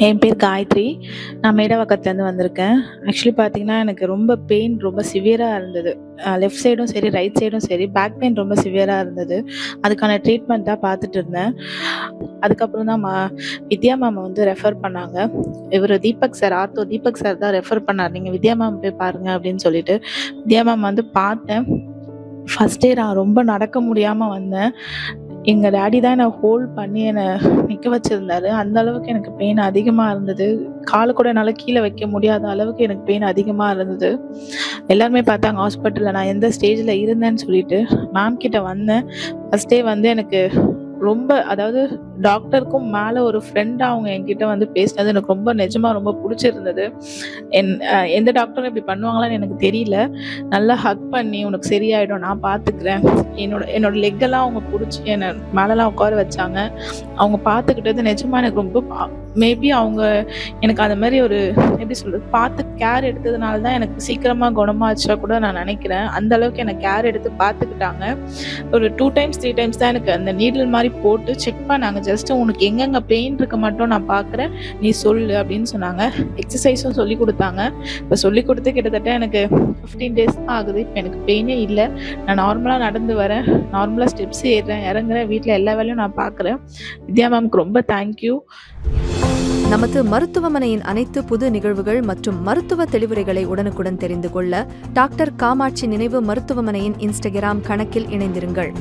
என் பேர் காயத்ரி. நான் மேடவாக்கத்துலேருந்து வந்திருக்கேன். ஆக்சுவலி பார்த்தீங்கன்னா, எனக்கு ரொம்ப பெயின் ரொம்ப சிவியரா இருந்தது. லெஃப்ட் சைடும் சரி, ரைட் சைடும் சரி, பேக் பெயின் ரொம்ப சிவியரா இருந்தது. அதுக்கான ட்ரீட்மெண்ட் தான் பார்த்துட்டு இருந்தேன். அதுக்கப்புறம் தான் வித்யா மேம் வந்து ரெஃபர் பண்ணாங்க. இவரு Deepak sir, ortho Deepak sir தான் ரெஃபர் பண்ணாரு. "நீங்க வித்யா மேம் போய் பாருங்க" அப்படின்னு சொல்லிட்டு. வித்யா மேம் வந்து பார்த்தேன். ஃபர்ஸ்ட் டே நான் ரொம்ப நடக்க முடியாம வந்தேன். எங்க டாடி தான் என்ன ஹோல்ட் பண்ணி என்ன நிக்க வச்சிருந்தாரு. அந்த அளவுக்கு எனக்கு பெயின் அதிகமா இருந்தது. கால கூட என்னால கீழ வைக்க முடியாத அளவுக்கு எனக்கு பெயின் அதிகமா இருந்தது. எல்லாருமே பார்த்தாங்க ஹாஸ்பிட்டல்ல நான் எந்த ஸ்டேஜ்ல இருந்தேன்னு சொல்லிட்டு. மேம் கிட்ட வந்தேன். ஃபர்ஸ்ட் டே வந்து எனக்கு ரொம்ப, அதாவது டாக்டருக்கும் மேல ஒரு ஃப்ரெண்டா அவங்க என்கிட்ட வந்து பேசினது எனக்கு ரொம்ப நிஜமா ரொம்ப புடிச்சிருந்தது. எந்த டாக்டரும் இப்படி பண்ணுவாங்களான்னு எனக்கு தெரியல. நல்லா ஹக் பண்ணி, "உனக்கு சரியாயிடும், நான் பார்த்துக்கிறேன்." என்னோட லெக் எல்லாம் அவங்க புடிச்சு என்ன மேலலாம் உட்கார வச்சாங்க. அவங்க பார்த்துக்கிட்டது நிஜமா எனக்கு ரொம்ப மேபி அவங்க எனக்கு அந்த மாதிரி ஒரு எப்படி சொல்றது, பார்த்து கேர் எடுத்ததுனால தான் எனக்கு சீக்கிரமா குணமாச்சா கூட நான் நினைக்கிறேன். அந்த அளவுக்கு எனக்கு கேர் எடுத்து பார்த்துக்கிட்டாங்க. ஒரு 2 டைம்ஸ் 3 டைம்ஸ் தான் எனக்கு அந்த நீடில் மாதிரி போட்டு செக் பண்ணாங்க. ஜஸ்ட் "உனக்கு எங்கெங்க பெயின் இருக்க மட்டும் நான் பார்க்குறேன், நீ சொல்லு" அப்படின்னு சொன்னாங்க. எக்ஸசைஸும் சொல்லி கொடுத்தாங்க. இப்போ சொல்லி கொடுத்து கிட்டத்தட்ட எனக்கு 15 டேஸ் தான் ஆகுது. இப்போ எனக்கு பெயினே இல்லை. நான் நார்மலாக நடந்து வரேன், நார்மலாக ஸ்டெப்ஸ் ஏறுறேன், இறங்குறேன், வீட்டில் எல்லா வேலையும் நான் பார்க்குறேன். வித்யா மேம்க்கு ரொம்ப தேங்க்யூ. நமது மருத்துவமனையின் அனைத்து புது நிகழ்வுகள் மற்றும் மருத்துவ தெளிவுரைகளை உடனுக்குடன் தெரிந்து கொள்ள டாக்டர் காமாட்சி நினைவு மருத்துவமனையின் இன்ஸ்டாகிராம் கணக்கில் இணைந்திருங்கள்.